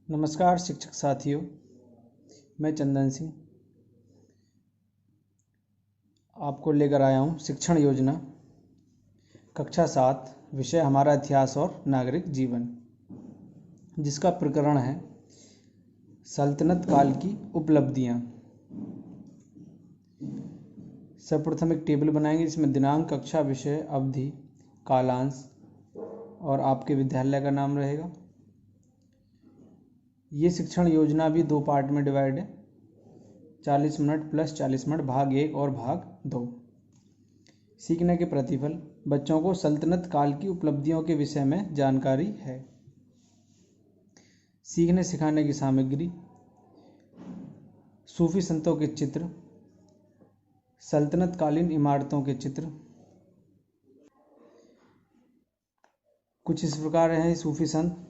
नमस्कार शिक्षक साथियों, मैं चंदन सिंह आपको लेकर आया हूँ शिक्षण योजना कक्षा 7 विषय हमारा इतिहास और नागरिक जीवन, जिसका प्रकरण है सल्तनत काल की उपलब्धियाँ। सर्वप्रथम एक टेबल बनाएंगे जिसमें दिनांक, कक्षा, विषय, अवधि, कालांश और आपके विद्यालय का नाम रहेगा। ये शिक्षण योजना भी 2 पार्ट में डिवाइड है, 40 मिनट प्लस 40 मिनट, भाग 1 और भाग 2। सीखने के प्रतिफल: बच्चों को सल्तनत काल की उपलब्धियों के विषय में जानकारी है। सीखने सिखाने की सामग्री: सूफी संतों के चित्र, सल्तनत कालीन इमारतों के चित्र। कुछ इस प्रकार हैं सूफी संत: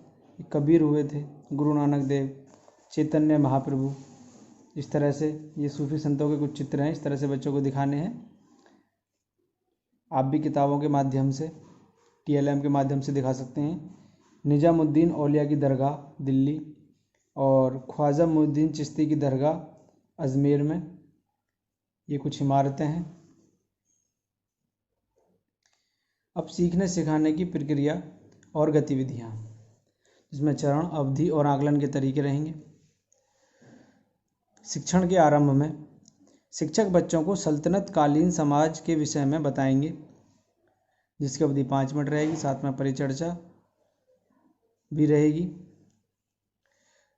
कबीर हुए थे, गुरु नानक देव, चैतन्य महाप्रभु। इस तरह से ये सूफी संतों के कुछ चित्र हैं, इस तरह से बच्चों को दिखाने हैं। आप भी किताबों के माध्यम से, TLM के माध्यम से दिखा सकते हैं। निजामुद्दीन औलिया की दरगाह दिल्ली और ख्वाजा मुइनुद्दीन चिश्ती की दरगाह अजमेर में, ये कुछ इमारतें हैं। अब सीखने सिखाने की प्रक्रिया और गतिविधियाँ, जिसमें चरण, अवधि और आकलन के तरीके रहेंगे। शिक्षण के आरंभ में शिक्षक बच्चों को सल्तनत कालीन समाज के विषय में बताएंगे, जिसकी अवधि 5 मिनट रहेगी। साथ में परिचर्चा भी रहेगी।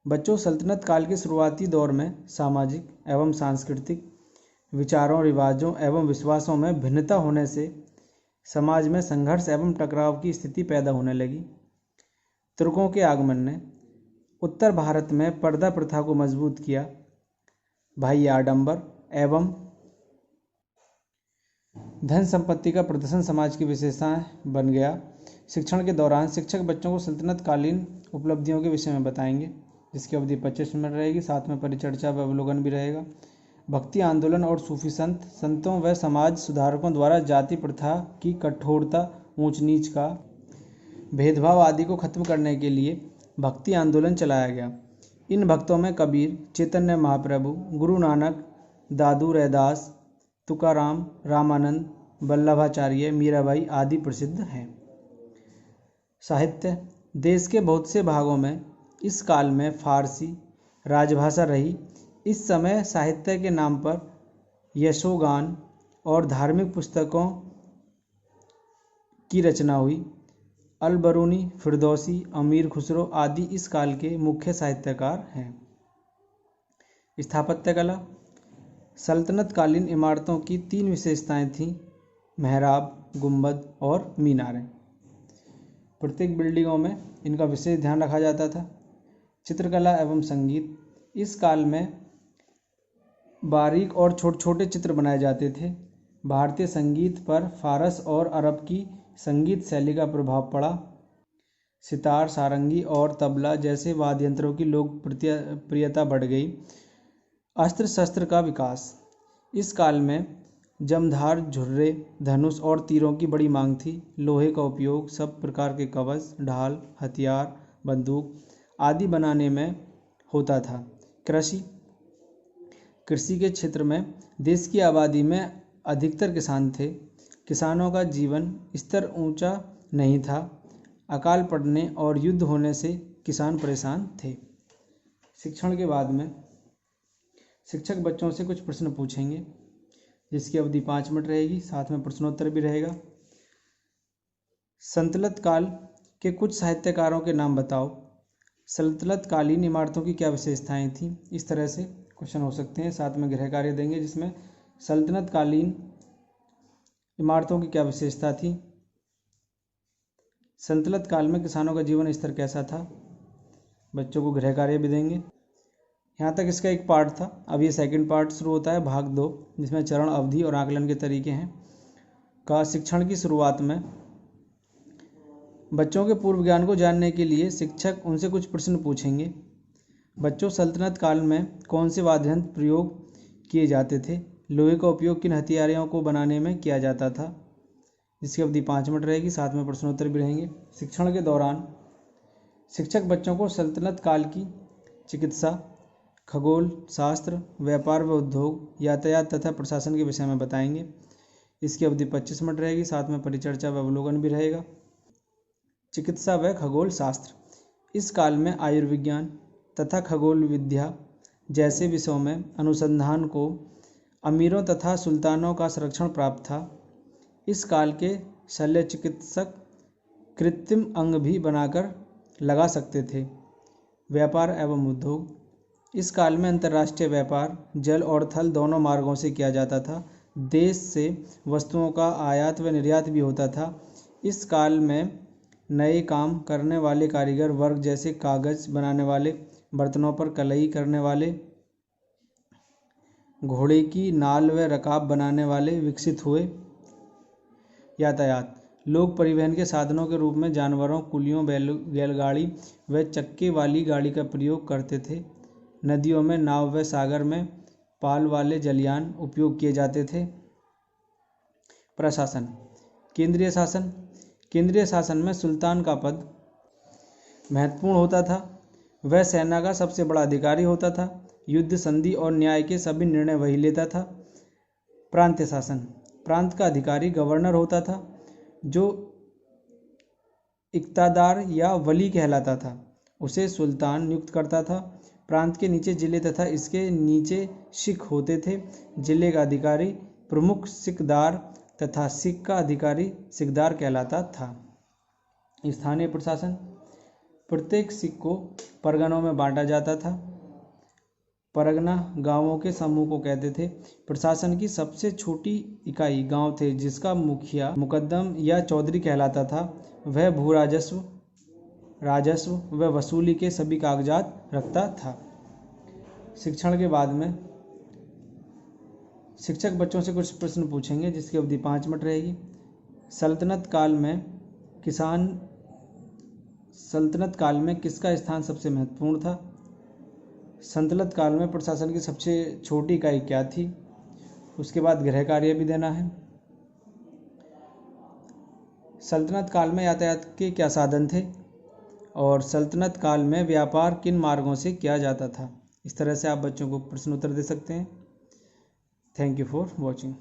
बच्चों, सल्तनत काल के शुरुआती दौर में सामाजिक एवं सांस्कृतिक विचारों, रिवाजों एवं विश्वासों में भिन्नता होने से समाज में संघर्ष एवं टकराव की स्थिति पैदा होने लगी। तुर्कों के आगमन ने उत्तर भारत में पर्दा प्रथा को मजबूत किया। बाह्य आडंबर एवं धन संपत्ति का प्रदर्शन समाज की विशेषताएं बन गया। शिक्षण के दौरान शिक्षक बच्चों को सल्तनत कालीन उपलब्धियों के विषय में बताएंगे, जिसकी अवधि 25 मिनट रहेगी। साथ में परिचर्चा व अवलोकन भी रहेगा। भक्ति आंदोलन और सूफी संतों व समाज सुधारकों द्वारा जाति प्रथा की कठोरता, ऊंच नीच का भेदभाव आदि को खत्म करने के लिए भक्ति आंदोलन चलाया गया। इन भक्तों में कबीर, चैतन्य महाप्रभु, गुरु नानक, दादू रैदास, तुकाराम, रामानंद, वल्लभाचार्य, मीराबाई आदि प्रसिद्ध हैं। साहित्य: देश के बहुत से भागों में इस काल में फारसी राजभाषा रही। इस समय साहित्य के नाम पर यशोगान और धार्मिक पुस्तकों की रचना हुई। अल बरूनी, फिरदौसी, अमीर खुसरो आदि इस काल के मुख्य साहित्यकार हैं। स्थापत्य कला: सल्तनत कालीन इमारतों की 3 विशेषताएं थीं: मेहराब, गुंबद और मीनारें। प्रत्येक बिल्डिंगों में इनका विशेष ध्यान रखा जाता था। चित्रकला एवं संगीत: इस काल में बारीक और छोटे चित्र बनाए जाते थे। भारतीय संगीत पर फारस और अरब की संगीत शैली का प्रभाव पड़ा। सितार, सारंगी और तबला जैसे वाद्य यंत्रों की लोकप्रियता बढ़ गई। अस्त्र शस्त्र का विकास: इस काल में जमधार, झुर्रे, धनुष और तीरों की बड़ी मांग थी। लोहे का उपयोग सब प्रकार के कवच, ढाल, हथियार, बंदूक आदि बनाने में होता था। कृषि के क्षेत्र में देश की आबादी में अधिकतर किसान थे। किसानों का जीवन स्तर ऊंचा नहीं था। अकाल पड़ने और युद्ध होने से किसान परेशान थे। शिक्षण के बाद में शिक्षक बच्चों से कुछ प्रश्न पूछेंगे, जिसकी अवधि 5 मिनट रहेगी। साथ में प्रश्नोत्तर भी रहेगा। सल्तनत काल के कुछ साहित्यकारों के नाम बताओ। सल्तनत कालीन इमारतों की क्या विशेषताएं थीं? इस तरह से क्वेश्चन हो सकते हैं। साथ में गृह कार्य देंगे, जिसमें सल्तनत कालीन इमारतों की क्या विशेषता थी, सल्तनत काल में किसानों का जीवन स्तर कैसा था। बच्चों को गृह कार्य भी देंगे। यहाँ तक इसका एक पार्ट था। अब ये सेकंड पार्ट शुरू होता है, भाग 2, जिसमें चरण, अवधि और आकलन के तरीके हैं। का शिक्षण की शुरुआत में बच्चों के पूर्व ज्ञान को जानने के लिए शिक्षक उनसे कुछ प्रश्न पूछेंगे। बच्चों, सल्तनत काल में कौन से वाद्य यंत्र प्रयोग किए जाते थे? लोहे का उपयोग किन हथियारों को बनाने में किया जाता था? जिसकी अवधि 5 मिनट रहेगी। साथ में प्रश्नोत्तर भी रहेंगे। शिक्षण के दौरान शिक्षक बच्चों को सल्तनत काल की चिकित्सा, खगोल शास्त्र, व्यापार व उद्योग, यातायात तथा प्रशासन के विषय में बताएंगे। इसकी अवधि 25 मिनट रहेगी, साथ में परिचर्चा व अवलोकन भी रहेगा। चिकित्सा व खगोल शास्त्र। इस काल में आयुर्विज्ञान तथा खगोल विद्या जैसे विषयों में अनुसंधान को अमीरों तथा सुल्तानों का संरक्षण प्राप्त था। इस काल के शल्य चिकित्सक कृत्रिम अंग भी बनाकर लगा सकते थे। व्यापार एवं उद्योग। इस काल में अंतर्राष्ट्रीय व्यापार जल और थल दोनों मार्गों से किया जाता था। देश से वस्तुओं का आयात व निर्यात भी होता था। इस काल में नए काम करने वाले कारीगर वर्ग जैसे कागज बनाने वाले, बर्तनों पर कलई करने वाले, घोड़े की नाल व रकाब बनाने वाले विकसित हुए। यातायात। लोग परिवहन के साधनों के रूप में जानवरों, कुलियों, बैलगाड़ी व चक्के वाली गाड़ी का प्रयोग करते थे। नदियों में नाव व सागर में पाल वाले जलयान उपयोग किए जाते थे। प्रशासन। केंद्रीय शासन। केंद्रीय शासन में सुल्तान का पद महत्वपूर्ण होता था। वह सेना का सबसे बड़ा अधिकारी होता था। युद्ध, संधि और न्याय के सभी निर्णय वही लेता था। प्रांतीय शासन। प्रांत का अधिकारी गवर्नर होता था, जो इक्तादार या वली कहलाता था। उसे सुल्तान नियुक्त करता था। प्रांत के नीचे जिले तथा इसके नीचे सिख होते थे। जिले का अधिकारी प्रमुख सिकदार तथा सिख का अधिकारी सिकदार कहलाता था। स्थानीय प्रशासन। प्रत्येक सिख को परगनों में बांटा जाता था। परगना गांवों के समूह को कहते थे। प्रशासन की सबसे छोटी इकाई गांव थे, जिसका मुखिया मुकद्दम या चौधरी कहलाता था। वह भू राजस्व, राजस्व व वसूली के सभी कागजात रखता था। शिक्षण के बाद में शिक्षक बच्चों से कुछ प्रश्न पूछेंगे, जिसकी अवधि 5 मिनट रहेगी। सल्तनत काल में किसका स्थान सबसे महत्वपूर्ण था? सल्तनत काल में प्रशासन की सबसे छोटी इकाई क्या थी? उसके बाद गृह कार्य भी देना है। सल्तनत काल में यातायात के क्या साधन थे? और सल्तनत काल में व्यापार किन मार्गों से किया जाता था? इस तरह से आप बच्चों को प्रश्न उत्तर दे सकते हैं। Thank you for watching.